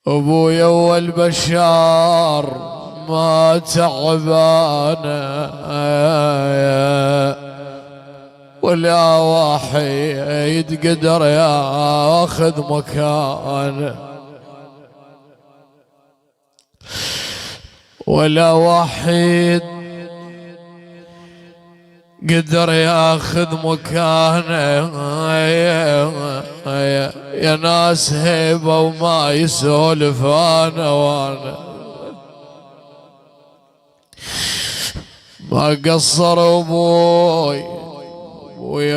ابويا والبشار ما تعبانا ولا واحد قدر ياخذ مكانه، ولا واحد قدر ياخذ مكانه. يا ناس هيبة وما يسولف انا وانا ما قصر ابوي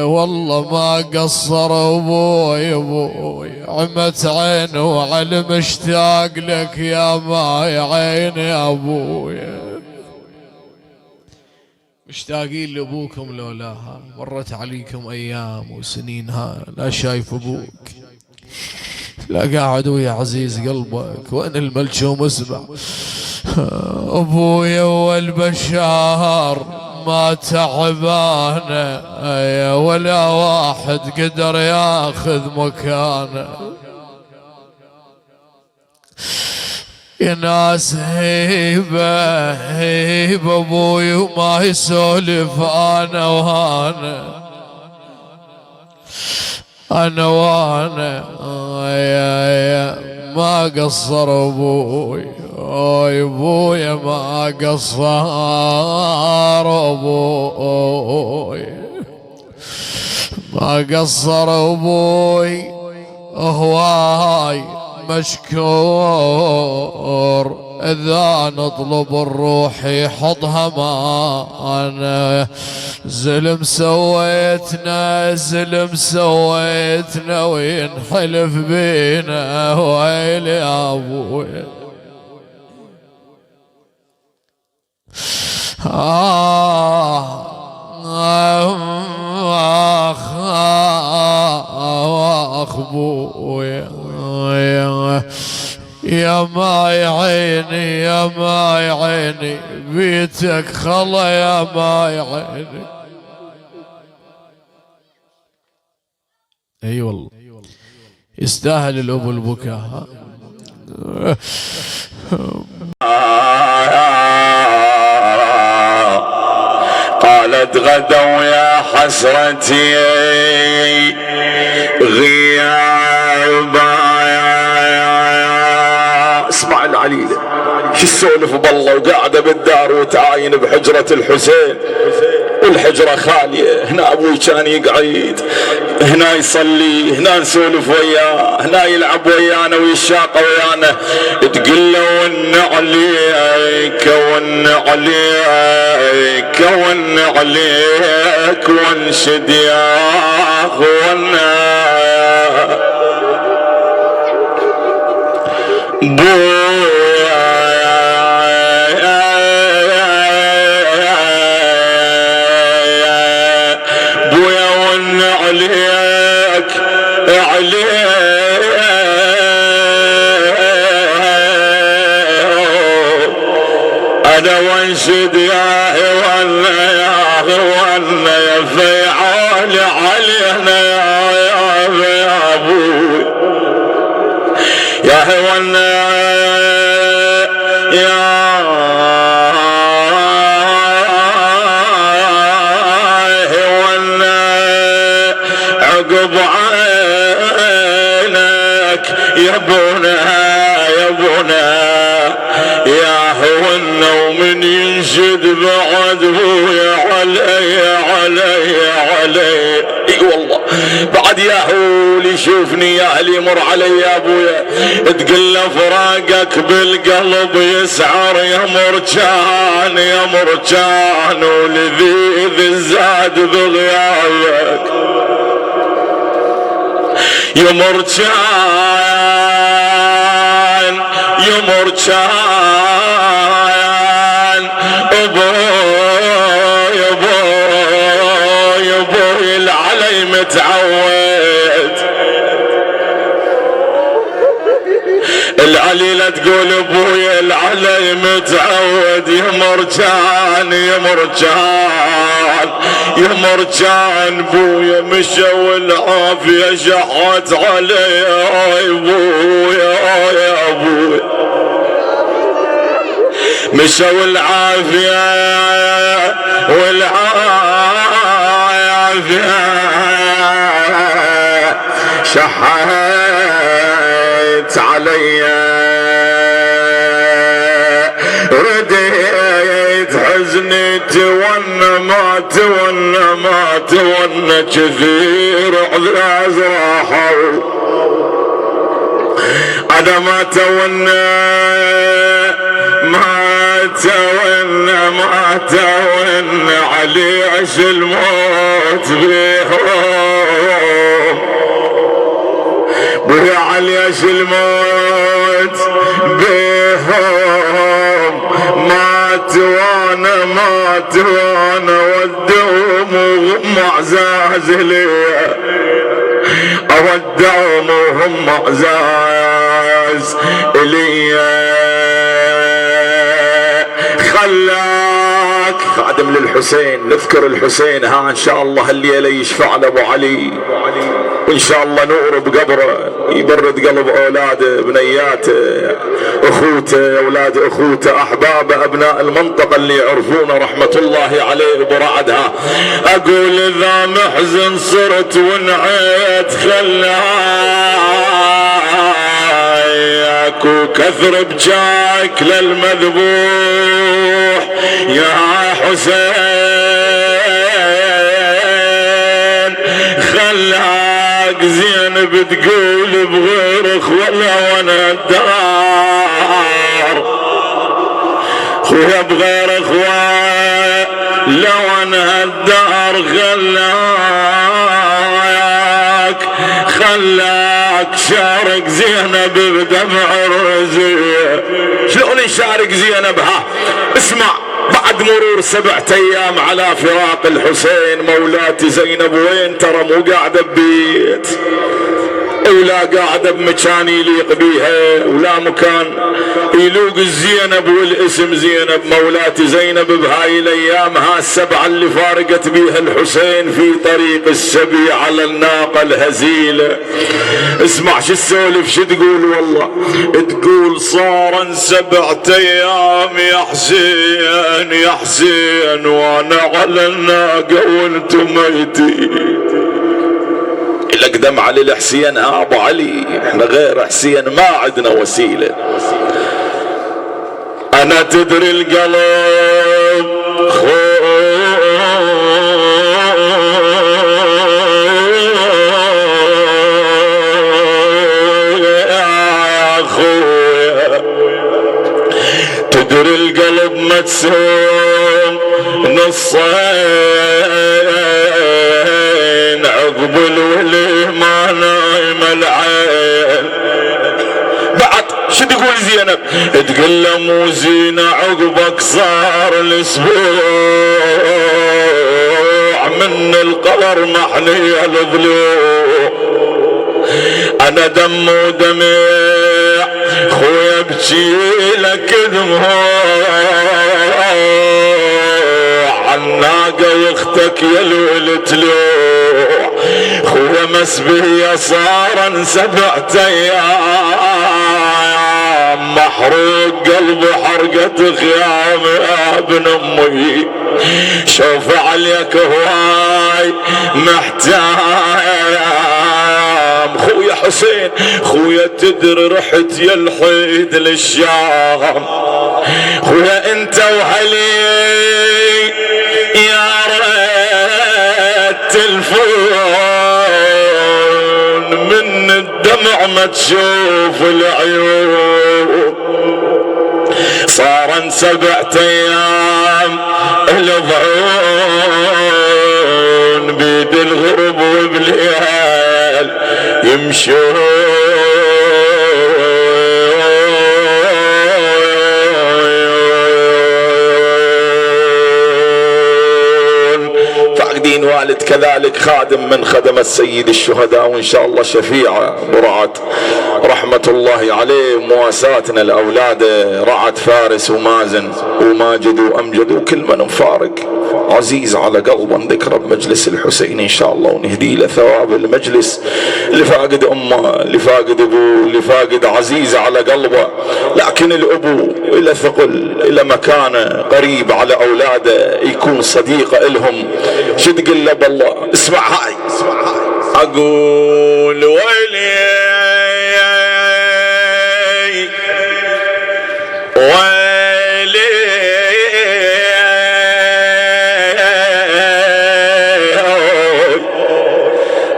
والله ما قصر ابوي عمت عينه وعلى مشتاق لك يا ماي عيني يا ابوي. مشتاقين لابوكم لولاها مرت عليكم ايام وسنين لا شايف ابوك لا قاعد ويا عزيز قلبك وين الملجوم اسمع. ابويا والبشار ما تعبانا ولا واحد قدر ياخذ مكانه. يا ناس هيبة هيبة ابوي وما يسولف انا وانا ما قصر ابوي ابويا ما قصر ابوي ما قصر ابوي هواي مشكور إذا نطلب الروح يحطها معانا. زلم سويتنا وينحلف بينا ويلي يا ابوي. آخ بويا يا ماي عيني يا ماي عيني بيتك خلا يا ماي عيني. اي والله يستاهل الابو البكاء. قالت غدوا يا حسرتي غيابا. اسمع العليلة شو السولف بالله وقاعدة بالدار وتعاين بحجرة الحسين والحجرة خالية. هنا ابوي كان يقعد هنا يصلي هنا نسولف وياه هنا يلعب ويانا ويشاق ويانا. تقول له ون عليك ون عليك ون عليك وانشد يا اخوانا بويا ون عليك انا وانشد يا هوانا يا هوانا يا فيعال علينا يا ابوي يا هوانا يا هوانا عقب عينك يا ابونا يا ابونا يا هوانا ومن ينشد بعد بويا علي علي علي. اي والله بعد يا هو اللي يشوفني يا اللي يمر علي يا ابويا تقول له فراقك بالقلب يسعر يا مرجان يا مرجان ولذيذ الزاد بغيابك يا مرجان يا مرجان ابوي ابوي ابوي العلي متعود العلي لا تقول ابويا العلي متعود يا مرجان يا مرجان يا مرجان بويا مشى والعافية شحت علي يا ابويا يا ابويا مشوا العافية والعافية شحت علي رديت حزني ما تونا كثير عذراز راحوا انا ما تونا علي عش الموت بيهم بويا علي عش الموت بيهم مات وانا ودهم وهم عزاز لي اودهم وهم عزاز لي خلاك خادم للحسين. نذكر الحسين ها ان شاء الله الليله يشفع له ابو علي وان شاء الله نور بقبره يبرد قلب اولاده بنياته اخوته اولاد اخوته احبابه ابناء المنطقه اللي يعرفونه رحمه الله عليه برعدها. اقول اذا محزن صرت ونعيت خلاك وكثر بجاك للمذبوح يا حسين خلاك زينب تقول بغير اخوة وانا الدار خويا بغير اخوة لو انا الدار خلاك شارك زينب بدمع الرزية. شلون نشارك زينب؟ ها اسمع. بعد مرور 7 أيام على فراق الحسين مولاتي زينب وين؟ ترى مو قاعدة ببيت ولا قاعدة بمكان يليق بيها ولا مكان يلوق الزينب والاسم زينب. مولاتي زينب بهاي الايام ها 7 اللي فارقت بيها الحسين في طريق السبي على الناقة الهزيلة. اسمع شو السولف شو تقول والله تقول صارا 7 أيام يا حسين وانا على الناقة وانتم ميتين. الاقدم علي الحسين ابو علي احنا غير حسين ما عندنا وسيله. انا تدري القلب خويا تدري القلب متسوم نصين عقب الولي ما نايم العين. بعد شو تقول زينب؟ تقول له مو زينة عقبك صار الاسبوع من القمر محني الضلوع. انا دم ودمع خويا ابكي لك دموع عالناقة واختك يا الولد تلوع. خويا مسبية صارا 7 أيام محروق قلبي حرقة خيام يا ابن امي. شوف عليك هواي محتام خويا حسين خويا تدري رحت يا الحيد للشام. خويا انت وهلي يا ريت تلفون من الدمع ما تشوف العيون. صارن 7 أيام الضعون بيد الغرب وبليال يمشون. فاقدين والد كذلك خادم من خدم السيد الشهداء وان شاء الله شفيعه برعت رحمة الله عليه مواساتنا الأولاد رعد فارس ومازن وماجد وأمجد وكل من مفارق عزيز على قلبه ذكره بمجلس الحسين إن شاء الله، ونهدي له ثواب المجلس. اللي فاقد أمه، اللي فاقد أبوه، اللي فاقد عزيز على قلبه، لكن الأبو إلى ثقل، إلى مكانه قريب على أولاده، يكون صديق إلهم. شو تقول له بالله؟ اسمع هاي أقول ويلي ويلي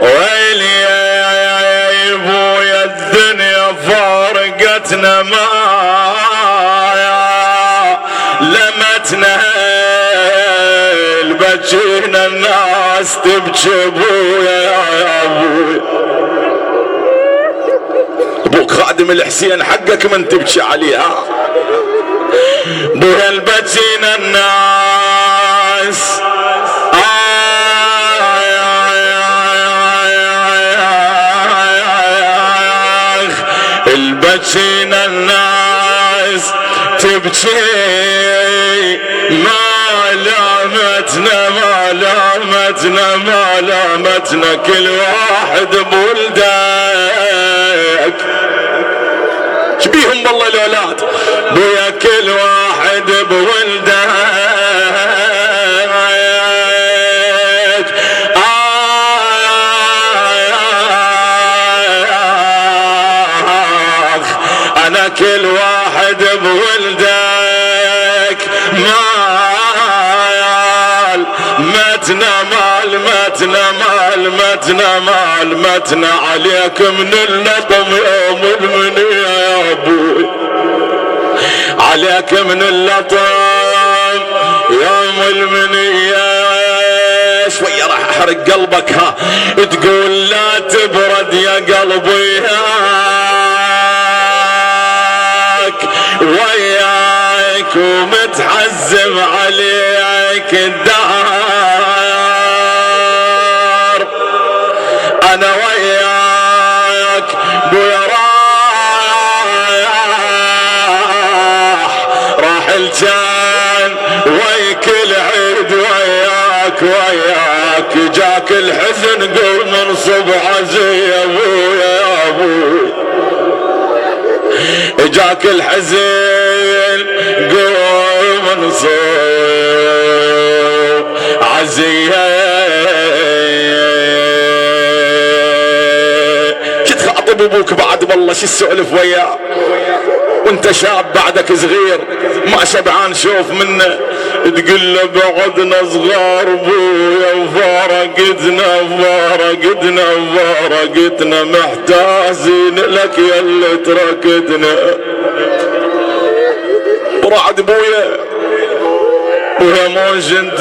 ويلي يا ابويا الدنيا فارقتنا ما لمتنا البجينا الناس تبكي ابويا يا ابويا. ابوك خادم الحسين حقك من تبكي عليها بويا البجينا الناس البجينا الناس تبكي ما لامتنا ما لامتنا ما لامتنا كل واحد بولدك. شبيهم بالله الاولاد بويا كل واحد بولدك. انا كل واحد بولدك مال متنا مال متنا مال متنا مال متنا عليك من اللطم يوم المنية يا ابوي، عليك من اللطم يوم المنية. شوية راح احرق قلبك ها تقول لا تبرد يا قلبي وياك ومتحزم عليك الدار. انا وياك بويا راح الجان ويك العيد وياك وياك جاك الحزن قول من صبح زي ابويا يا ابوي، جاك الحزن قوم نصوب عزيه. شو تخاطب ابوك بعد والله شو السؤلف وياه وانت شاب بعدك صغير ما شبعان شوف منه، تقول له بعدنا صغار بويا وفارقتنا فارقتنا فارقتنا محتاجين لك يا اللي تركتنا. ورعد بويا بويا موش انت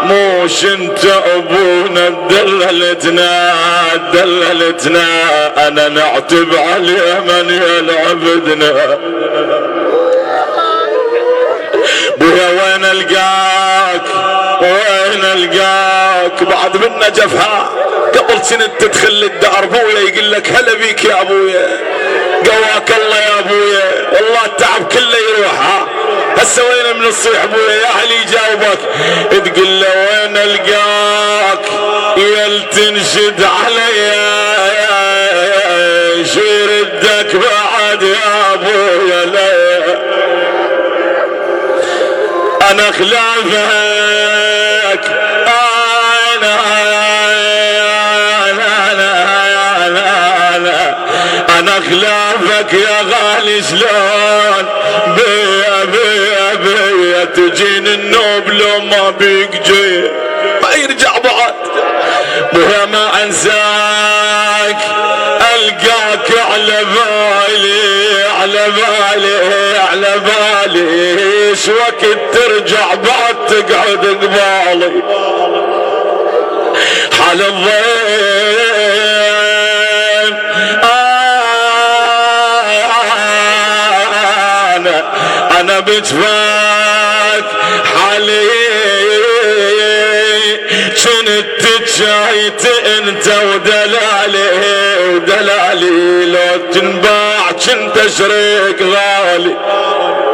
موش انت ابونا دللتنا دللتنا انا نعتب عليه من يلعبدنا. بويا وين القاك وين القاك بعد من نجفها قبل سنة تدخل الدار بويا يقول لك هلا بيك يا ابويا قواك الله يا ابويا والله التعب كله يروح. هسه وين من الصيح بويا يا علي يجاوبك تقول له وين القاك يل تنشد عليا شو ردك بعد يا ابويا لا انا خلافك انا خلافك يا غالي شلون بيا بيا بيا تجين النوب لو ما بيجي ما يرجع بعد بها ما انساك القاك على بالي على بالي على بالي شو وقت ترجع بعد تقعد قبالي حال الضيم انا بجفاك حالي كنت شايت انت ودلالي لو تنباع كنت شريك غالي.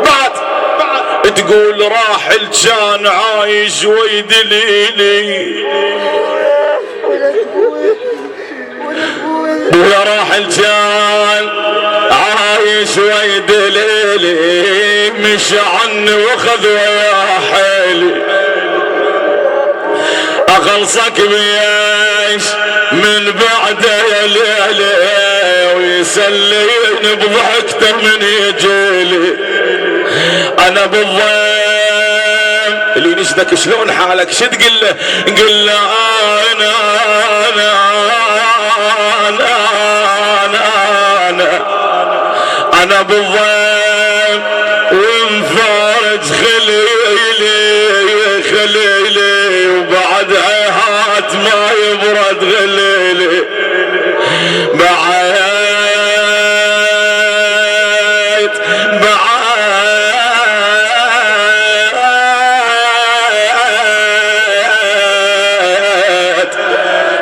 بعد تقول راحل كان عايش ويدليلي ويا راحل كان عايش ويدليلي مش عني وخذ ويا حيلي اخلصك بيش من بعده يا ليلي ويسليني بضحكته من يجيلي انا بالضيم اللي ينشدك شلون حالك شو تقول له؟ قل له انا بالضيم ومفارج خليلي وبعد هات ما يبرد غليلي بعد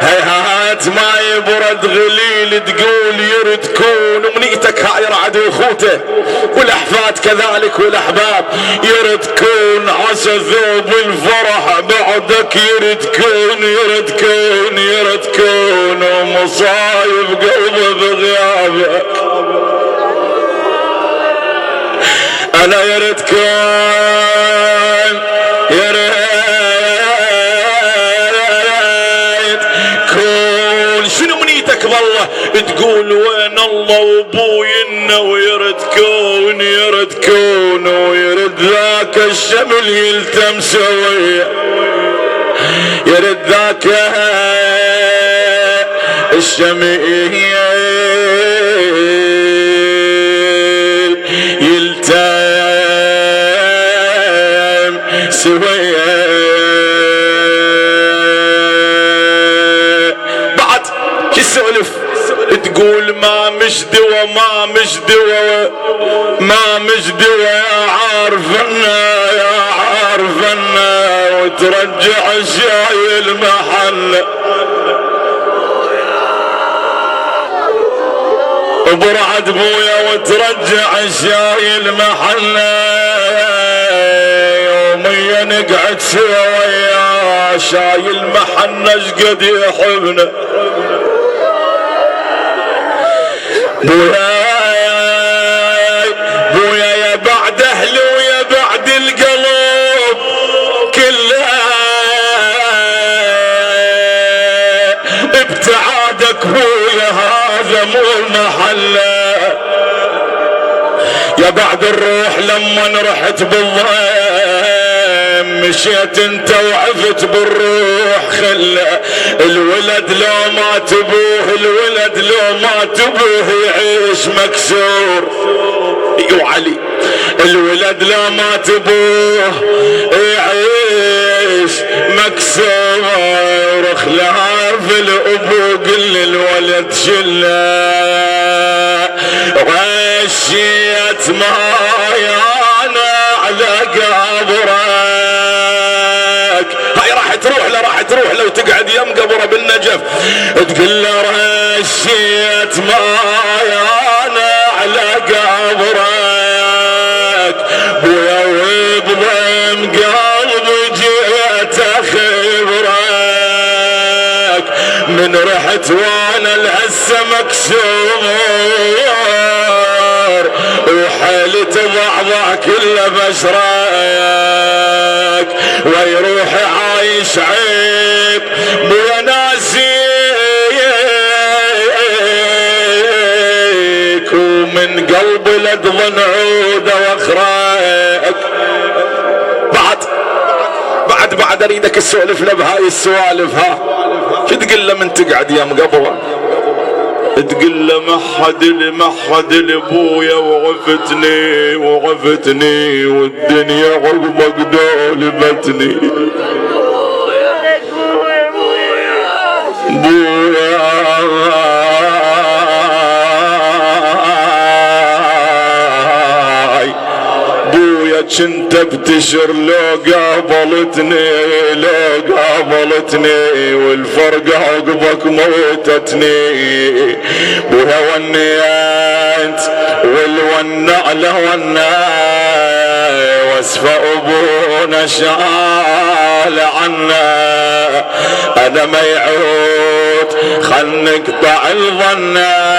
هيهات ما يبرد غليل تقول يرد كون امنيتك هاي رعد واخوته والاحفاد كذلك والاحباب يرد كون عسى ذوب الفرح بعدك يرد كون ومصايب قلبه بغيابك انا يرد كون شنو منيتك والله تقول وين الله وابوينا ويرد كون ويرد ذاك الشمل يلتم سويه يرد ذاك الشمل يلتم سويه تسولف تقول ما مش دوا يا عارفنا وترجع الشاي المحل وبرعد بويا وترجع الشاي المحل يوميا نقعد سوا يا شاي المحل اشقد يحبنا بويا يا بعد اهلي ويا بعد القلب كله ابتعادك بويا هذا مو محله يا بعد الروح لما رحت بالضيم مشيت انت وعفت بالروح خله الولد لو ما تبوه يعيش مكسور يو علي الولد لو ما تبوه يعيش مكسور خلاف الابو قل الولد شله غشيت مايانا على قبرك هاي راح تروح لو تقعد يم قبره بالنجف تقول له رشيت مايانا على قبرك بويا وبضم قلبي جيت اخبرك من رحت وانا الهسه مكسور وحالي تضعضع كل بشرك ويروح عايش عيب بويا ناسيك ومن قلبي لتظن عوده واخراك بعد اريدك السولف له بهاي السوالف ها شو تقول له من تقعد يا مقبره تقول له محد لابويا وعفتني والدنيا عقبك دولبتني بويا كنت ابتشر لو قابلتني والفرقة عقبك موتتني. بوها ونيت والونع لونا واسفى ابونا شال عنا. انا ما يعود خل نقطع الظنا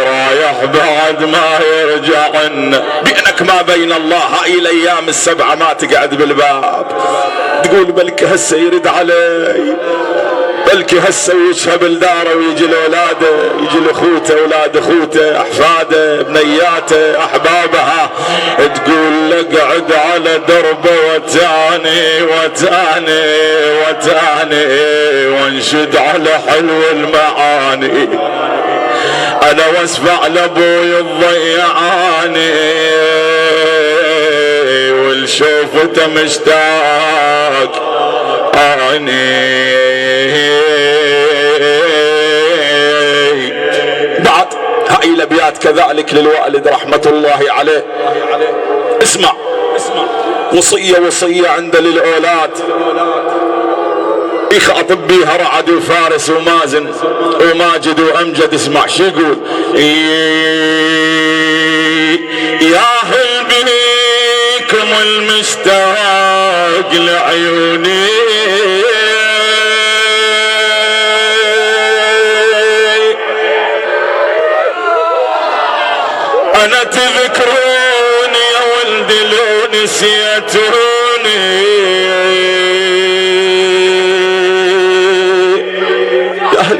رايح بعد ما يرجع لنا. بينك ما بين الله هاي الايام السبعة ما تقعد بالباب تقول بلكي هسه يرد علي، بلكي هسه يشهب الدار ويجي لاولاده، يجي لاخوته، اولاد اخوته، احفاده، بنياته، احبابها. تقول له اقعد على دربه وتاني وانشد على حلو المعاني. انا واسفع لابوي الضيعاني والشوفته مشتاق اني. بعد هاي الابيات كذلك للوالد رحمة الله عليه. اسمع وصية عند للأولاد يخاطب بيها رعد وفارس ومازن وماجد وامجد. اسمع شو يقول: يا هل بيكم المشتاق لعيوني انا تذكروني يا ولدي لو نسيتوني.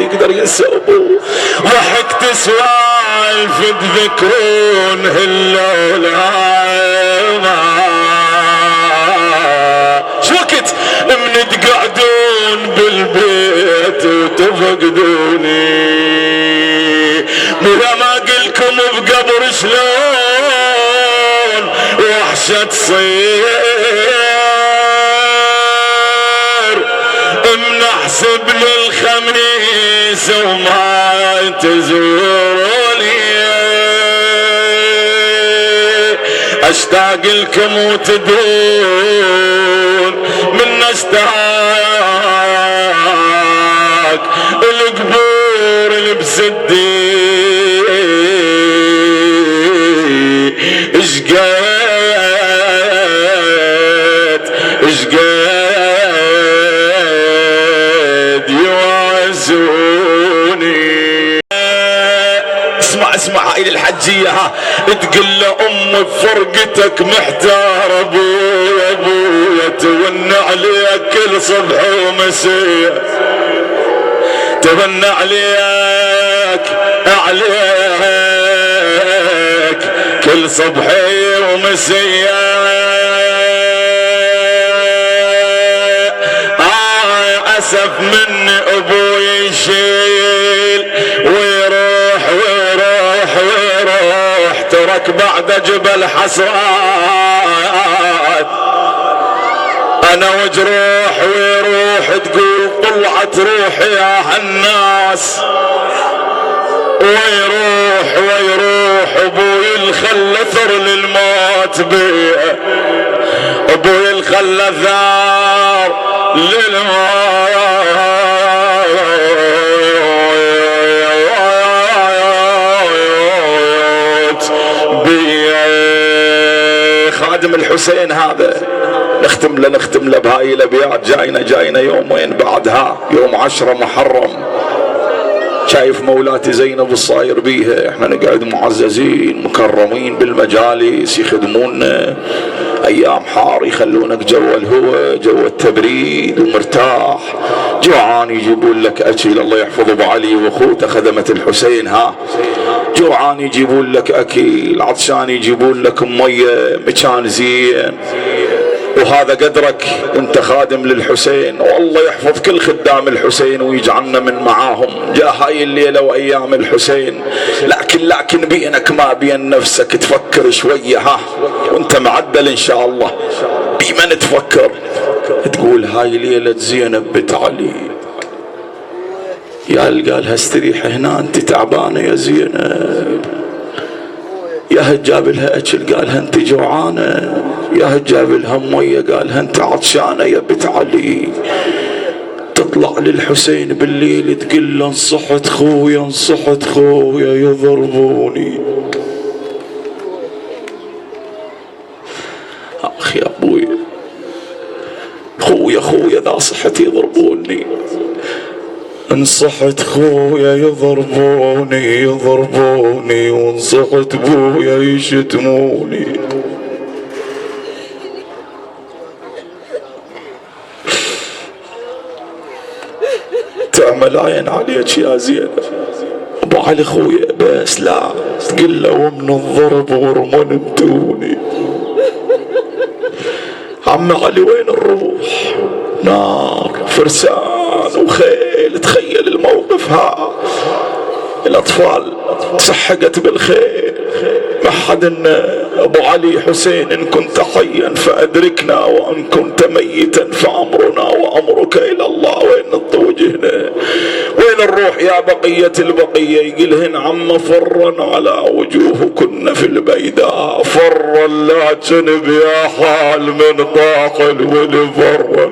يقدر ينسى ابوه ضحكت سوالف تذكرون هاللولا شو وقت من تقعدون بالبيت وتفقدوني. مهما ما قلكم بقبر شلون وحشة تصير من احسب للخميس وما تزوروني. اشتاق لكم وتدون من اشتاق القبور اللي بسدي اسمع هاي الحجية ها تقول له ام بفرقتك محتار ابويا تون عليك كل صبح ومسية تون عليك كل صبح ومسية. اسف مني ابوي يشيل ويروح ترك بعد جبل حسرات. انا وجروح ويروح تقول طلعت روحي يا هالناس ويروح ابوي الخلى ثر للموت بيه ابوي الخلى ثار للموت خادم الحسين هذا. نختم له بهاي الابيات. جاينا يومين بعدها يوم 10 محرم. شايف مولاتي زينب الصاير بيها. احنا نقعد معززين مكرمين بالمجالس يخدمونا ايام حار يخلونك جو الهوى جو التبريد ومرتاح. جوعان يجيبون لك اكل. الله يحفظ ابو علي واخوته خدمة الحسين ها. جوعان يجيبون لك اكل، عطشان يجيبون لك ميه، مكان زين. وهذا قدرك انت خادم للحسين. والله يحفظ كل خدام الحسين ويجعلنا من معاهم جاء هاي الليلة وايام الحسين. لكن بينك ما بين نفسك تفكر شوية ها وانت معدل ان شاء الله. بمن تفكر تقول هاي ليلة زينب بنت علي. يا قال هستريح هنا انت تعبانة يا زينب. يا جاب لها اكل قالها انت جوعانه، يا جاب لها ميه قالها انت عطشانه يا بنت علي. تطلع للحسين بالليل تقول له انصحت خويا انصحت خويا يضربوني. اخ يا ابوي خويا ذا صحتي يضربوني، انصحت خويا يضربوني وانصحت بويا يشتموني. تعمل عين عليك يا زينب. ابو علي خويا بس لا تقول له ومن الضرب ورمنتوني. عم علي وين الروح؟ نار فرسان وخيل. تخيل الموقف ها، الاطفال تسحقت بالخيل. ما حد ابو علي حسين ان كنت حيا فادركنا وان كنت ميتا فامرنا وامرك الى الله. وين الوجهنا؟ وين الروح يا بقية البقية؟ يقولهن عم فرا على وجوهكن في البيداء فرا لكن بيا حال من طاقل والفرا.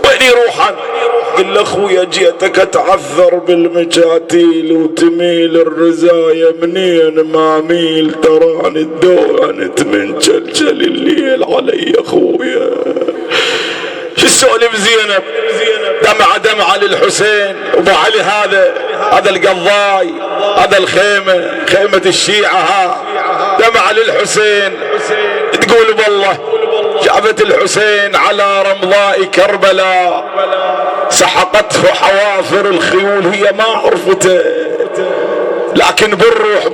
وين يروحن؟ قل له اخويا جيتك اتعثر بالمجاتيل وتميل الرزايا منين ما ميل تراني الدوانت من جلجل الليل علي اخويا. شو السؤال بزينب؟ دمعة للحسين. ابو علي هذا القضاي، هذا الخيمة خيمة الشيعة ها، دمعة للحسين. تقول بالله جابت الحسين على رمضاء كربلاء سحقته حوافر الخيول هي ما عرفته، لكن بالروح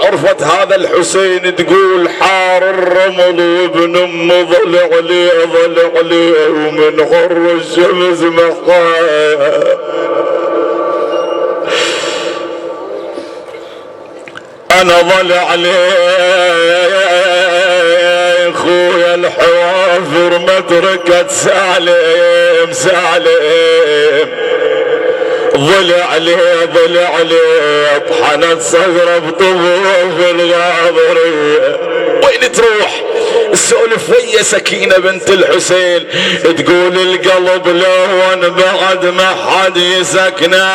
عرفت هذا الحسين. تقول حار الرمل وابن ام ظل عليه ومن غر الشمس مخايا. انا ظل عليه خويا الحوافر ما تركت سالم ظل عليه طحنت صغره بطفوف الغاضريه. وين تروح؟ السولف ويا سكينة بنت الحسين تقول القلب لون بعد ما حد يسكنه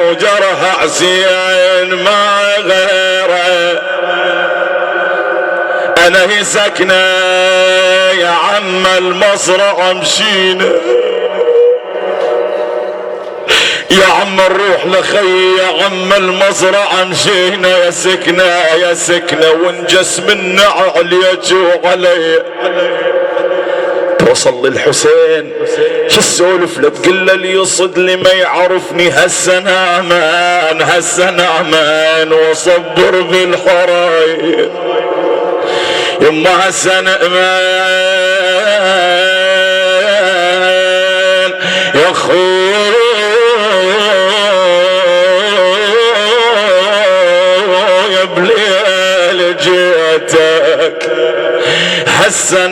وجرح حسين ما غيره. انا هي سكنه يا عم المصرع مشينا، يا عم الروح لخي يا عم المصرع مشينا يا سكنه ونجس منا عليك وعلي. توصل للحسين شو السولف؟ لا تقول له اللي يصد لي ما يعرفني هسه نعمان وصبر بالحرايب يما هسه نأمان يا خويا بليل جيتك هسه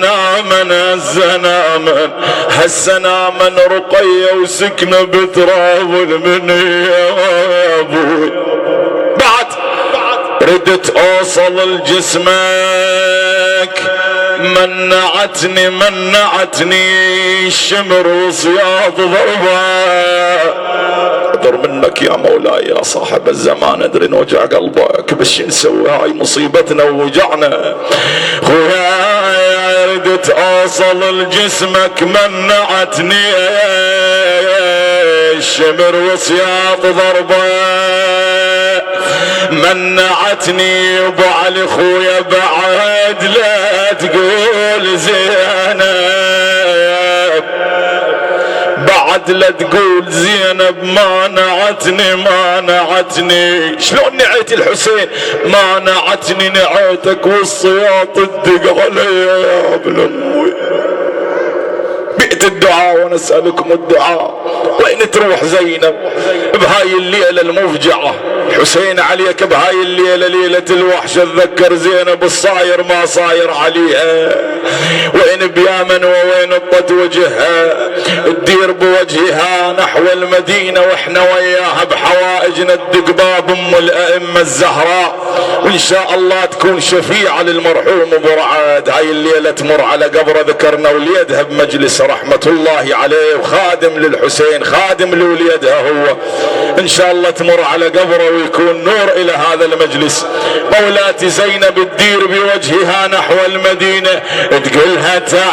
نامن رقية وسكنة بتراب المنية يا ابوي. بعد ردت اوصل لجسمك منعتني الشمر وصياط ضربة منك يا مولاي يا صاحب الزمان. ادري ان وجع قلبك بس شو نسوي هاي مصيبتنا ووجعنا. خويا ردت اوصل لجسمك منعتني الشمر وصياط ضربة منعتني. ابو علي خويا بعد لا تقول زينب، بعد لا تقول زينب مانعتني. شلون نعيت الحسين؟ مانعتني نعيتك والصياط تدق علي يا ابن امي. بئت الدعاء ونسألكم الدعاء. وين تروح زينب بهاي الليلة المفجعة؟ حسين عليك بهاي الليلة ليلة الوحشة، تذكر زينب الصاير ما صاير عليها، وين بيامن ووين الطت وجهها، تدير بوجهها نحو المدينة واحنا وياها بحوائجنا ندق باب ام الائمة الزهراء، وان شاء الله تكون شفيعة للمرحوم ابو رعد. هاي الليلة تمر على قبره ذكرنا وليدها بمجلس رحمة الله عليه، وخادم للحسين خادم لوليدها هو، ان شاء الله تمر على قبره ويكون نور الى هذا المجلس. مولاتي زينب تدير بوجهها نحو المدينة تقولها تعالي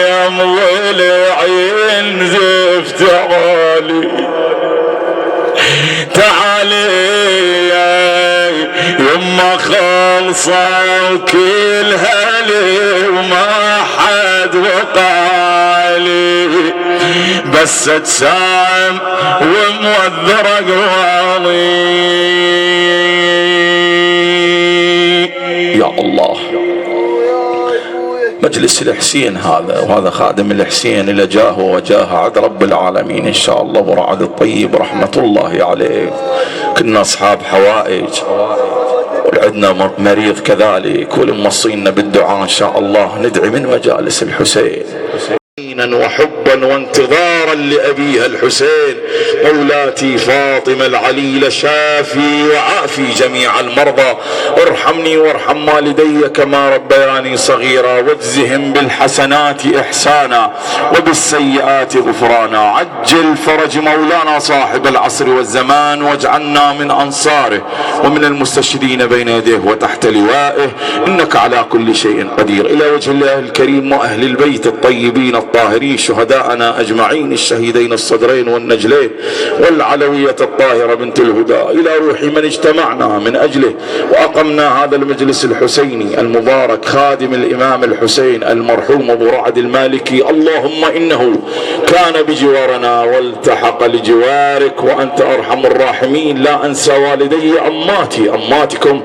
يا ضلعين زفت عالي، تعالي يما خلصة وكلها لي وما حد وقالي، بس اجسام وموذر اقوالي. يا الله، مجلس الحسين هذا، وهذا خادم الحسين اللي جاه وجاه عد رب العالمين ان شاء الله ابو رعد الطيب رحمة الله عليه. كنا اصحاب حوائج وعندنا مريض كذلك، ولمصينا بالدعاء ان شاء الله ندعي من مجالس الحسين وحبا وانتظارا لأبيها الحسين. مولاتي فاطمة العليلة شافي وعافي جميع المرضى، ارحمني وارحم والدي كما ربياني صغيرا، واجزهم بالحسنات إحسانا وبالسيئات غفرانا. عجل فرج مولانا صاحب العصر والزمان، واجعلنا من أنصاره ومن المستشهدين بين يديه وتحت لوائه، إنك على كل شيء قدير. إلى وجه الله الكريم وأهل البيت الطيبين الطاهرين شهداءنا أجمعين، الشهيدين الصدرين والنجلين، والعلوية الطاهرة بنت الهدى، إلى روح من اجتمعنا من أجله وأقمنا هذا المجلس الحسيني المبارك، خادم الإمام الحسين المرحوم أبو رعد المالكي. اللهم إنه كان بجوارنا والتحق لجوارك وأنت أرحم الراحمين. لا أنسى والدي أماتكم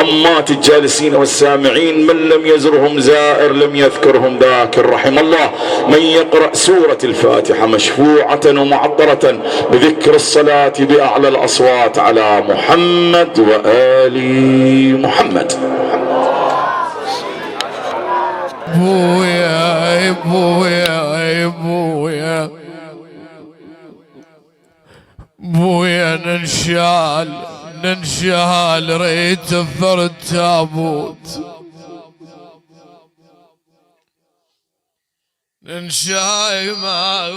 أمات الجالسين والسامعين، من لم يزرهم زائر لم يذكرهم ذاكر. رحم الله من يقرأ سورة الفاتحة مشفوعة ومعطرة بذكر الصلاة بأعلى الأصوات على محمد وآل محمد. بويا بويا بويا بويا ننشال ريت فرد تابوت، ننشاي مال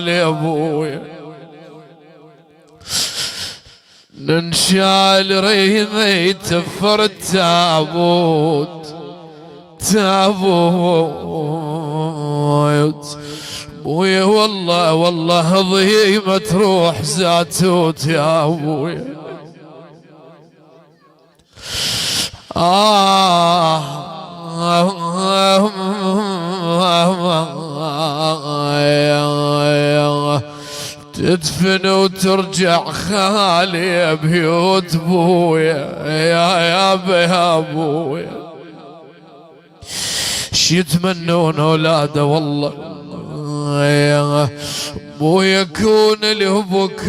يا ابويا، ننشال ريت فرد تابوت بويا، والله ضيمة تروح زاتوت يا ابويا. تدفن وترجع خالي بيوت بويا، يا بويا شي يتمنون اولاده والله بويا، كون لابوك